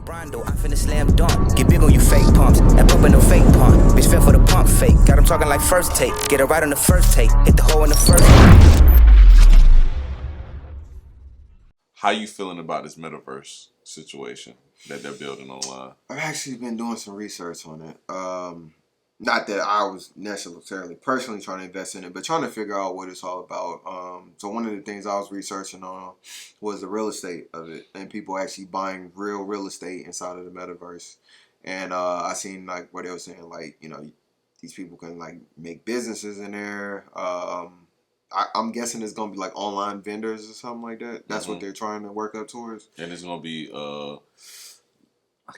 Rondo, I finna slam dunk. Get big on you fake pumps. That pump ain't no fake pump. Bitch fell for the pump fake. Got him talking like first take. Get it right on the first take. Hit the hole in the first. How you feeling about this metaverse situation that they're building online? I've actually been doing some research on it. Not that I was necessarily personally trying to invest in it, but trying to figure out what it's all about. So one of the things I was researching on was the real estate of it, and people actually buying real estate inside of the metaverse. And I seen like where they were saying like, you know, these people can like make businesses in there. I'm guessing it's gonna be like online vendors or something like that. That's what they're trying to work up towards. And it's gonna be I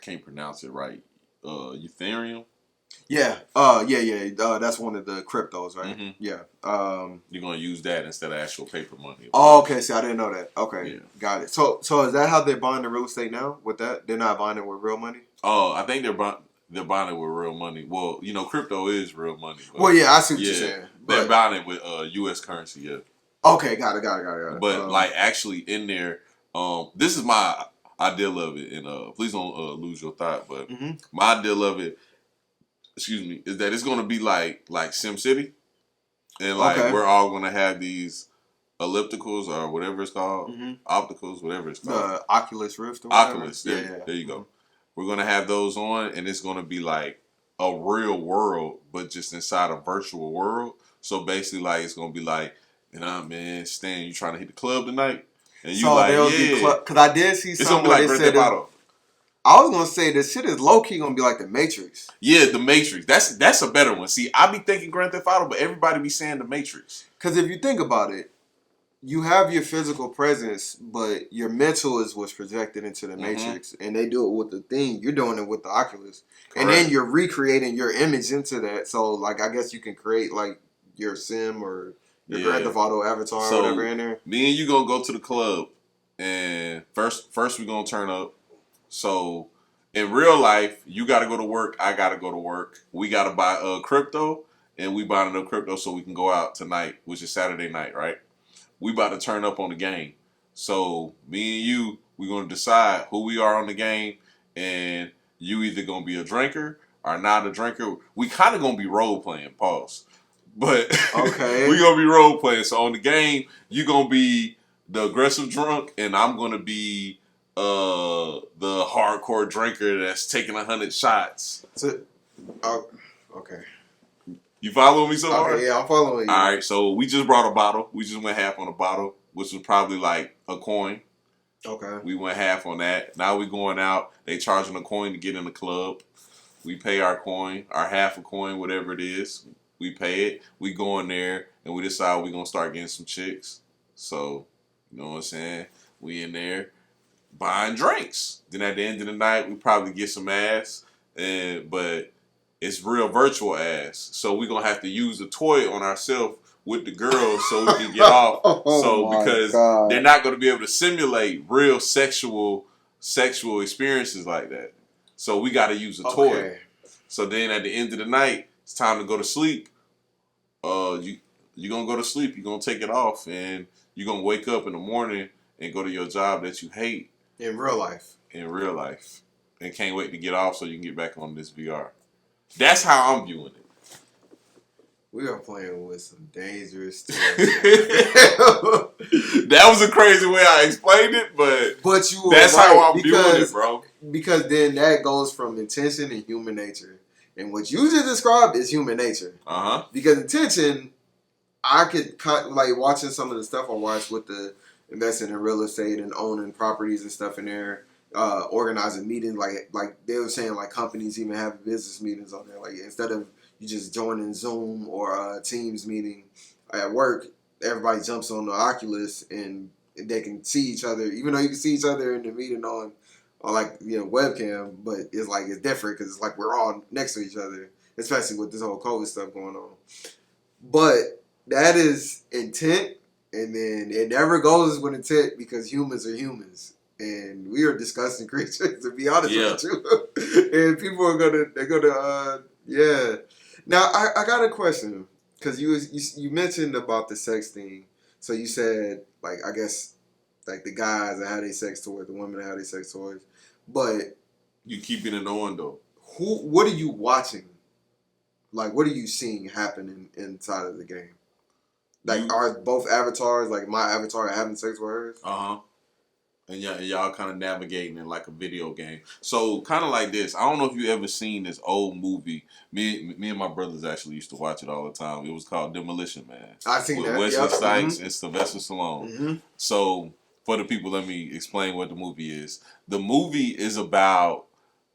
can't pronounce it right. Ethereum. Yeah. That's one of the cryptos, right? Mm-hmm. Yeah. You're gonna use that instead of actual paper money. Oh, okay. See, I didn't know that. Okay, Yeah. got it. So is that how they're buying the real estate now? With that, they're not buying it with real money. Oh, I think they're buying it with real money. Well, you know, crypto is real money. But Well, yeah, I see what you're saying. They're buying it with U.S. currency. Yeah. Okay, got it. But like actually in there, this is my ideal of it, and please don't lose your thought. But my ideal of it, excuse me, is that it's gonna be like SimCity, and like we're all gonna have these ellipticals or whatever it's called, opticals, whatever it's called, the Oculus Rift. Or Oculus. There you go. We're gonna have those on, and it's gonna be like a real world, but just inside a virtual world. So basically, like it's gonna be like, you know, man, Stan, you trying to hit the club tonight? And you so like, because I did see it's something gonna be like where Grand they Theft said Auto. I was gonna say this shit is low key gonna be like the Matrix. Yeah, the Matrix. That's a better one. See, I be thinking Grand Theft Auto, but everybody be saying the Matrix. Because if you think about it, you have your physical presence, but your mental is what's projected into the Matrix, and they do it with the thing. You're doing it with the Oculus, and then you're recreating your image into that. So, like, I guess you can create like your sim or your Grand Theft Auto avatar or whatever in there. Me and you gonna go to the club, and first we gonna turn up. So in real life, you gotta go to work. I gotta go to work. We gotta buy crypto, and we buying enough crypto so we can go out tonight, which is Saturday night, right? We about to turn up on the game. So me and you, we're gonna decide who we are on the game, and you either gonna be a drinker or not a drinker. We kind of gonna be role playing, pause. But we gonna be role playing. So on the game, you gonna be the aggressive drunk, and I'm gonna be the hardcore drinker that's taking 100 shots. Okay. You following me so far? Okay, yeah, I'm following you. All right, so we just brought a bottle. We just went half on a bottle, which was probably like a coin. Okay. We went half on that. Now we going out. They charging a coin to get in the club. We pay our coin, our half a coin, whatever it is. We pay it. We go in there, and we decide we're going to start getting some chicks. So, you know what I'm saying? We in there buying drinks. Then at the end of the night, we probably get some ass. But it's real virtual ass. So we're going to have to use a toy on ourselves with the girls so we can get off. Because they're not going to be able to simulate real sexual experiences like that. So we got to use a toy. So then at the end of the night, it's time to go to sleep. You're going to go to sleep. You're going to take it off. And you're going to wake up in the morning and go to your job that you hate. In real life. And can't wait to get off so you can get back on this VR. That's how I'm viewing it. We are playing with some dangerous stuff. That was a crazy way I explained it, but that's right, how I'm viewing it, bro. Because then that goes from intention and human nature. And what you just described is human nature. Because intention, I could like watching some of the stuff I watched with the investing in real estate and owning properties and stuff in there, organizing meetings, like they were saying, like companies even have business meetings on there. Like instead of you just joining Zoom or a Teams meeting at work, everybody jumps on the Oculus and they can see each other, even though you can see each other in the meeting on like, you know, webcam, but it's like it's different because it's like we're all next to each other, especially with this whole COVID stuff going on. But that is intent, and then it never goes with intent because humans are humans. And we are disgusting creatures, to be honest with you. And people are gonna, yeah. Now I got a question because you mentioned about the sex thing. So you said like I guess like the guys that have their sex toys, the women that have their sex toys, but You keeping it on though. What are you watching? Like, what are you seeing happen inside of the game? Like, are both avatars, like my avatar, having sex with hers? And y'all kind of navigating in like a video game. So kind of like this. I don't know if you ever seen this old movie. Me and my brothers actually used to watch it all the time. It was called Demolition Man. I seen that. Wesley Snipes and Sylvester Stallone. Mm-hmm. So for the people, let me explain what the movie is. The movie is about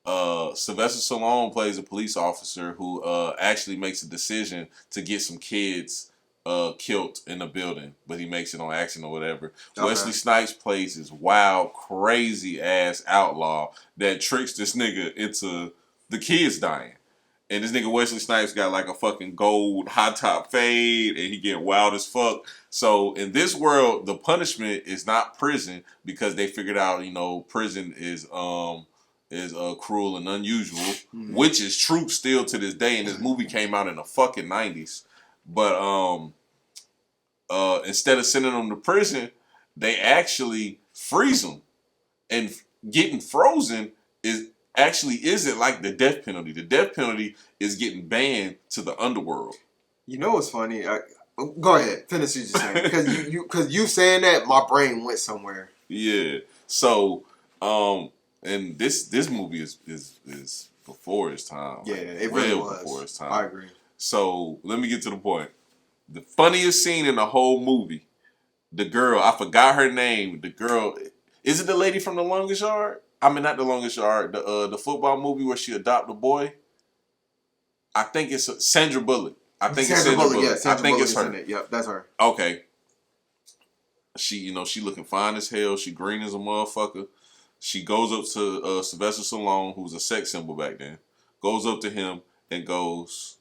Sylvester Stallone plays a police officer who actually makes a decision to get some kids killed in a building, but he makes it on accident or whatever. Okay. Wesley Snipes plays this wild, crazy ass outlaw that tricks this nigga into the kids dying. And this nigga Wesley Snipes got like a fucking gold high top fade, and he get wild as fuck. So in this world, the punishment is not prison because they figured out, you know, prison is cruel and unusual, which is true still to this day. And this movie came out in the fucking 90s. But instead of sending them to prison, they actually freeze them. And getting frozen isn't like the death penalty. The death penalty is getting banned to the underworld. You know what's funny? Go ahead, finish what you're saying. Because you saying that, my brain went somewhere. Yeah. So, and this movie is before its time. Yeah, it really was. Before its time. I agree. So let me get to the point. The funniest scene in the whole movie, the girl, I forgot her name. The girl, is it the lady from The Longest Yard? I mean, not The Longest Yard. The football movie where she adopted a boy. I think it's Sandra Bullock. I think it's Sandra Bullock. Yeah, I think it's her. Yep, that's her. Okay. She looking fine as hell. She green as a motherfucker. She goes up to Sylvester Stallone, who was a sex symbol back then. Goes up to him and goes,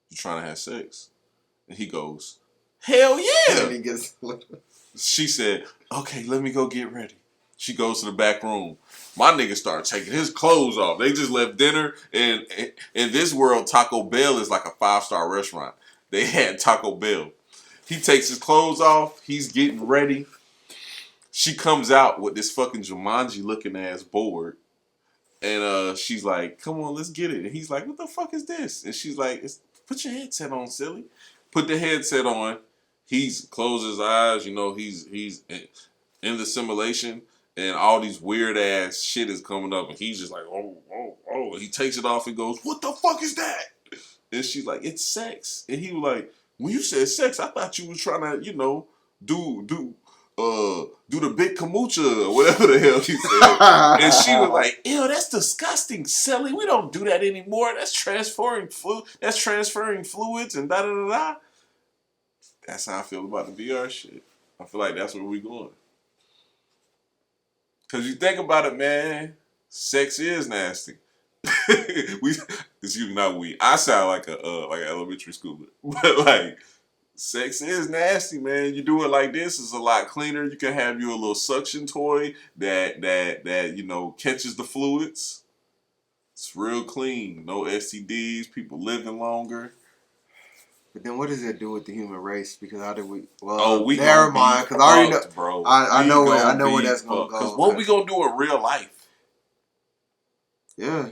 "You trying to have sex?" And he goes, "Hell yeah!" She said, "Okay, let me go get ready." She goes to the back room. My nigga started taking his clothes off. They just left dinner, and in this world, Taco Bell is like a 5-star restaurant. They had Taco Bell. He takes his clothes off. He's getting ready. She comes out with this fucking Jumanji looking ass board. And she's like, "Come on, let's get it." And he's like, "What the fuck is this?" And she's like, "Put your headset on, silly." Put the headset on. He's closed his eyes. You know, he's in the simulation. And all these weird ass shit is coming up. And he's just like, oh. And he takes it off and goes, "What the fuck is that?" And she's like, "It's sex." And he was like, "When you said sex, I thought you was trying to, you know, do the big kombucha or whatever the hell she said." And she was like, "Ew, that's disgusting, silly. We don't do that anymore. That's transferring fluids and da da da da." That's how I feel about the VR shit. I feel like that's where we going. Cause you think about it, man, sex is nasty. I sound like an elementary schooler, but like, sex is nasty, man. You do it like this, it's a lot cleaner. You can have you a little suction toy that you know catches the fluids. It's real clean, no STDs, people living longer. But then what does that do with the human race? Because how did we? Well, never mind. Because I already know, bro. I know where that's gonna go. Because what we gonna do in real life? Yeah.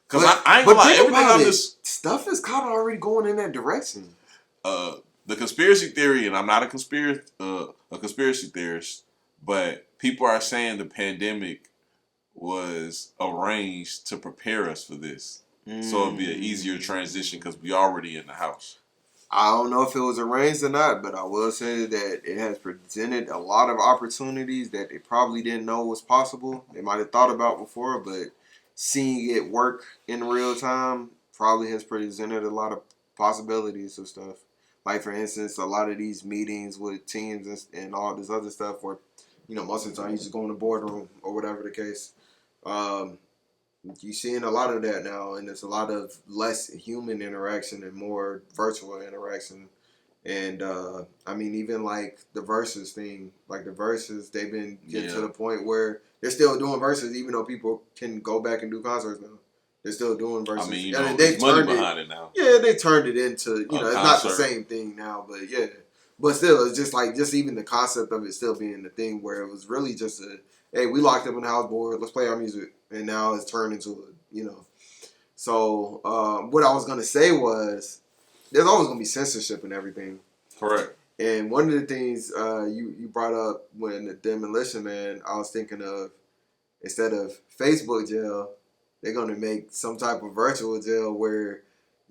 Because I ain't gonna lie, everything on this stuff is kind of already going in that direction. The conspiracy theory, and I'm not a conspiracy theorist, but people are saying the pandemic was arranged to prepare us for this, so it'd be an easier transition because we already in the house. I don't know if it was arranged or not, but I will say that it has presented a lot of opportunities that they probably didn't know was possible. They might have thought about before, but seeing it work in real time probably has presented a lot of possibilities of stuff. Like, for instance, a lot of these meetings with teams and all this other stuff where, you know, most of the time you just go in the boardroom or whatever the case. You're seeing a lot of that now, and there's a lot of less human interaction and more virtual interaction. And, I mean, even like the Versus thing, like the Versus, they've been getting to the point where they're still doing Versus even though people can go back and do concerts now. They're still doing Versus. I mean, you know, there's money behind it now. Yeah, they turned it into, you know, it's not the same thing now, but yeah. But still, it's just like, just even the concept of it still being the thing where it was really just hey, we locked up in the house board. Let's play our music. And now it's turned into, So what I was going to say was there's always going to be censorship and everything. Correct. And one of the things you brought up when the Demolition Man, I was thinking of, instead of Facebook jail, they're going to make some type of virtual jail where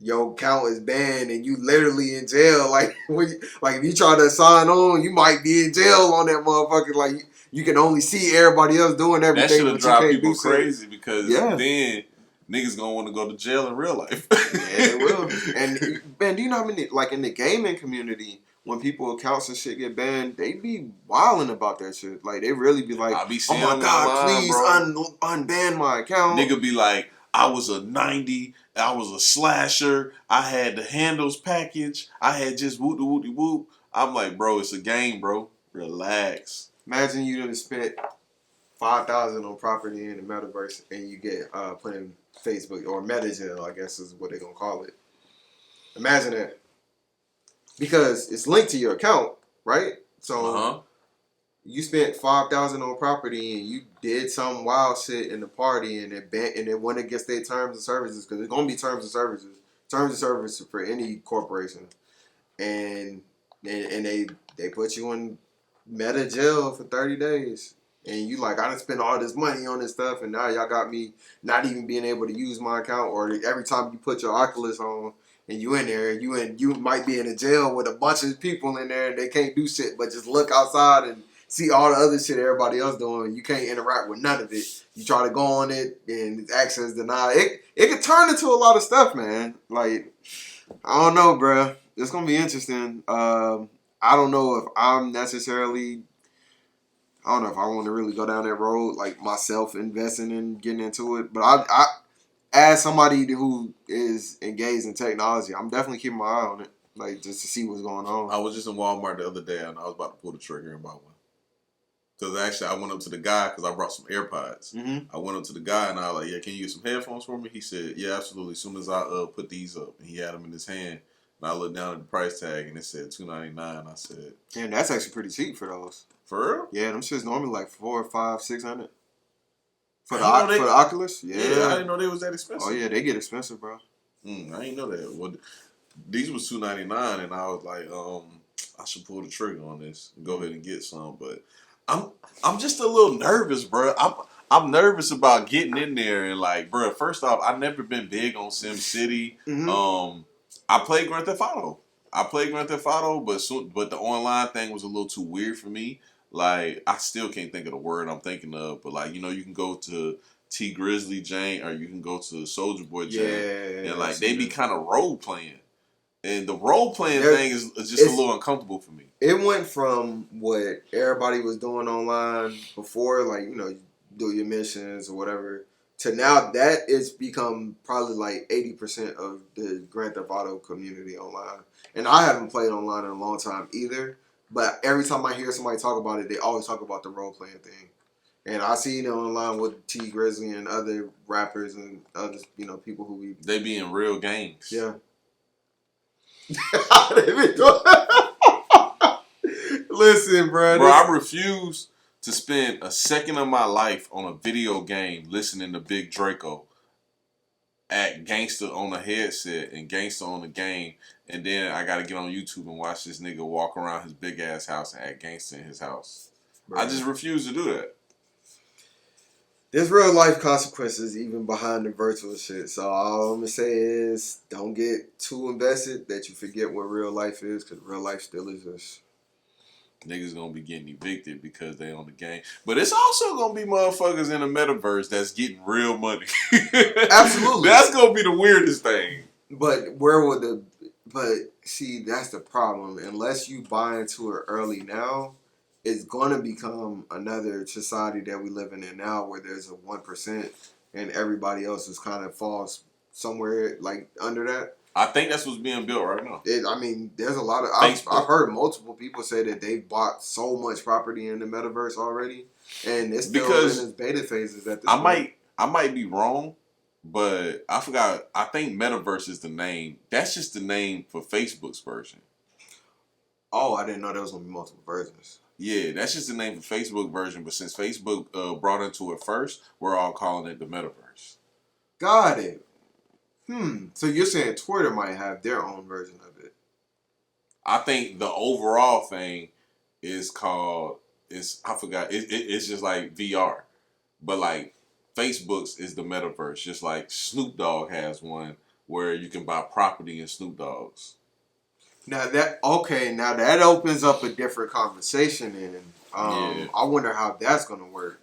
your account is banned and you literally in jail. Like, if you try to sign on, you might be in jail on that motherfucker. Like, you can only see everybody else doing everything. That should have drive people crazy because then niggas gonna want to go to jail in real life. Yeah, they will. And man, do you know how many, like in the gaming community, when people accounts and shit get banned, they be wilding about that shit. Like they really be like, I be seeing "Oh my god, online, please unban my account." Nigga be like, "I was a 90, I was a slasher, I had the handles package, I had just whoop de whoop de whoop." I'm like, bro, it's a game, bro. Relax. Imagine you done spent $5,000 on property in the metaverse and you get put in Facebook or meta jail, I guess is what they're gonna call it. Imagine that. Because it's linked to your account, right? So you spent $5,000 on property and you did some wild shit in the party and it went against their terms and services, because it's gonna be terms and services for any corporation, and they put you in meta jail for 30 days. And you like, I done spent all this money on this stuff, and now y'all got me not even being able to use my account. Or every time you put your Oculus on and you in there, you might be in a jail with a bunch of people in there, and they can't do shit but just look outside and see all the other shit everybody else doing. You can't interact with none of it. You try to go on it, and it's access denied. It could turn into a lot of stuff, man. Like, I don't know, bruh. It's gonna be interesting. I don't know if I'm necessarily. I don't know if I want to really go down that road, like myself investing in getting into it. But I as somebody who is engaged in technology, I'm definitely keeping my eye on it, like just to see what's going on. I was just in Walmart the other day and I was about to pull the trigger and buy one. Because actually I went up to the guy because I brought some AirPods. Mm-hmm. I went up to the guy and I was like, "Yeah, can you get some headphones for me?" He said, "Yeah, absolutely." As soon as I put these up, and he had them in his hand. And I looked down at the price tag and it said $299. I said, "Damn, that's actually pretty cheap for those." For real? Yeah, them shit's normally like $400, $500, $600 for the Oculus. Yeah, I didn't know they was that expensive. Oh yeah, they get expensive, bro. I didn't know that. Well, these was $299, and I was like, I should pull the trigger on this and go ahead and get some. But I'm just a little nervous, bro. I'm nervous about getting in there and like, bro. First off, I've never been big on SimCity. Mm-hmm. I played Grand Theft Auto. But the online thing was a little too weird for me. Like, I still can't think of the word I'm thinking of, but like, you can go to T Grizzly Jane or you can go to Soldier Boy Jane, and like they be kind of role playing, and the role playing thing is just a little uncomfortable for me. It went from what everybody was doing online before, like you do your missions or whatever, to now that it's become probably like 80% of the Grand Theft Auto community online. And I haven't played online in a long time either. But every time I hear somebody talk about it, they always talk about the role-playing thing. And I see it online with T Grizzly and other rappers and other, people who they be in real games. Yeah. Listen, bro. I refuse to spend a second of my life on a video game listening to Big Draco act gangster on the headset and gangster on the game, and then I gotta get on YouTube and watch this nigga walk around his big ass house and act gangster in his house. Bro. I just refuse to do that. There's real life consequences even behind the virtual shit. So all I'm gonna say is don't get too invested that you forget what real life is, because real life still exists. Niggas gonna be getting evicted because they on the game. But it's also gonna be motherfuckers in the metaverse that's getting real money. Absolutely. That's gonna be the weirdest thing. But see, that's the problem. Unless you buy into it early now, it's gonna become another society that we living in now where there's a 1% and everybody else is kind of falls somewhere like under that. I think that's what's being built right now. There's a lot of... I've heard multiple people say that they've bought so much property in the metaverse already, and it's still in its beta phases at this point. I might be wrong, but I forgot. I think metaverse is the name. That's just the name for Facebook's version. Oh, I didn't know there was going to be multiple versions. Yeah, that's just the name of the Facebook version. But since Facebook brought into it first, we're all calling it the metaverse. Got it. So you're saying Twitter might have their own version of it? I think the overall thing is called I forgot. It's just like VR, but like Facebook's is the metaverse. Just like Snoop Dogg has one where you can buy property in Snoop Dogg's. Now that opens up a different conversation, and I wonder how that's gonna work.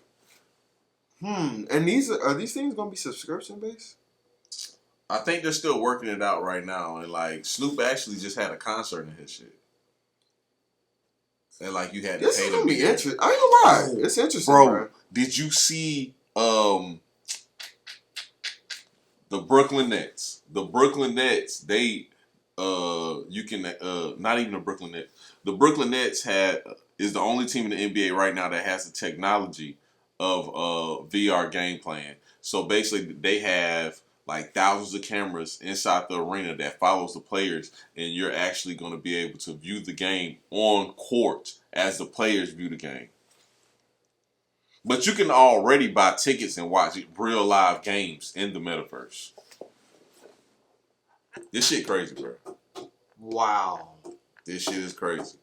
And are these things gonna be subscription based? I think they're still working it out right now, and like Snoop actually just had a concert in his shit, and like you had to this pay is to gonna be be there. interesting. I ain't gonna lie, it's interesting, bro. Did you see the Brooklyn Nets? The Brooklyn Nets, they you can not even the Brooklyn Nets. The Brooklyn Nets is the only team in the NBA right now that has the technology of VR game playing. So basically, they have like thousands of cameras inside the arena that follows the players, and you're actually going to be able to view the game on court as the players view the game. But you can already buy tickets and watch real live games in the metaverse. This shit crazy, bro. Wow. This shit is crazy.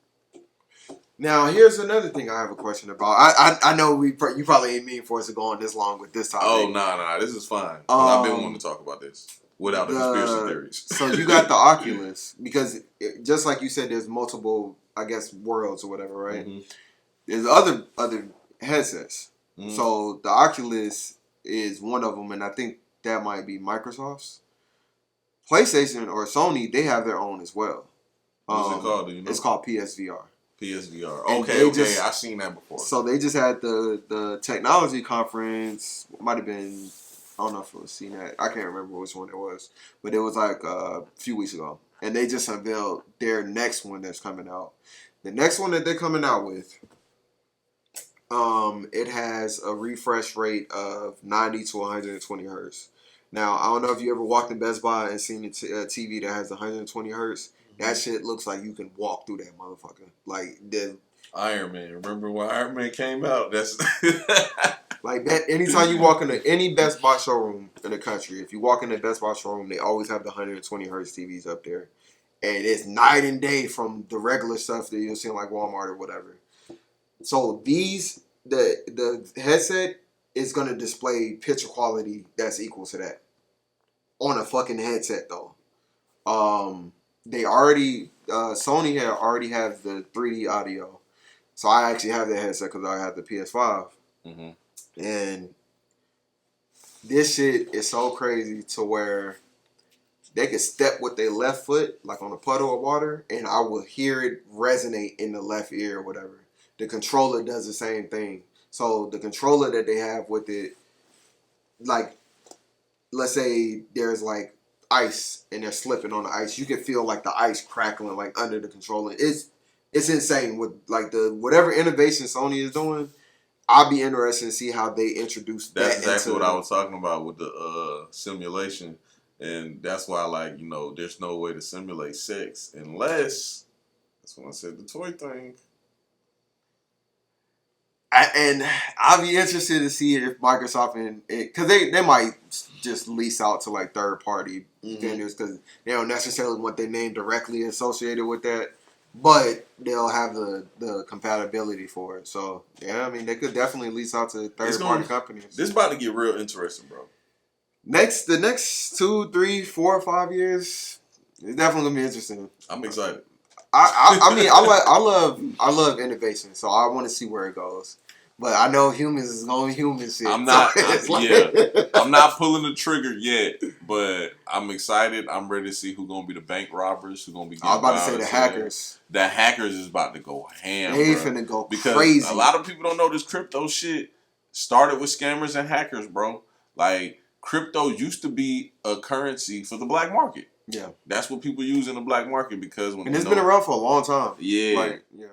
Now, here's another thing I have a question about. I know you probably ain't mean for us to go on this long with this topic. Oh, nah. This is fine. I've been wanting to talk about this without the conspiracy theories. So you got the Oculus, because just like you said, there's multiple, I guess, worlds or whatever, right? Mm-hmm. There's other headsets. Mm-hmm. So the Oculus is one of them, and I think that might be Microsoft's. PlayStation or Sony, they have their own as well. What's it called? Do you know? It's called PSVR. PSVR. Okay. I've seen that before. So they just had the technology conference. Might have been, I don't know if it was CNET. I can't remember which one it was. But it was like a few weeks ago. And they just unveiled their next one that's coming out. The next one that they're coming out with, it has a refresh rate of 90 to 120 hertz. Now, I don't know if you ever walked in Best Buy and seen a TV that has 120 hertz. That shit looks like you can walk through that motherfucker. Like the Iron Man. Remember when Iron Man came out? That's like that. Anytime you walk into any Best Buy showroom in the country, if you walk in the Best Buy showroom, they always have the 120 hertz TVs up there, and it's night and day from the regular stuff that you'll see in like Walmart or whatever. So the headset is gonna display picture quality that's equal to that on a fucking headset though. They already Sony already has the 3D audio, so I actually have that headset because I have the PS5, and this shit is so crazy to where they can step with their left foot like on a puddle of water, and I will hear it resonate in the left ear or whatever. The controller does the same thing. So the controller that they have with it, like, let's say there's like ice and they're slipping on the ice, you can feel like the ice crackling like under the controller. It's insane with like the whatever innovation Sony is doing. I'll be interested to see how they introduce that. That's exactly what I was talking about with the simulation, and that's why like there's no way to simulate sex unless that's when I said the toy thing. And I'll be interested to see if Microsoft because they might just lease out to like third party vendors because they don't necessarily want their name directly associated with that, but they'll have the compatibility for it. So yeah, I mean they could definitely lease out to third party companies. This is about to get real interesting, bro. The next 2, 3, 4, 5 years, it's definitely gonna be interesting. I'm excited. I mean, I love innovation, so I want to see where it goes. But I know humans is going human shit. I'm not pulling the trigger yet, but I'm excited. I'm ready to see who's gonna be the bank robbers, who's gonna be. I was about to say the hackers. The hackers is about to go ham. They finna go because crazy. A lot of people don't know this crypto shit started with scammers and hackers, bro. Like crypto used to be a currency for the black market. Yeah, that's what people use in the black market because it's been around for a long time. Yeah, yeah.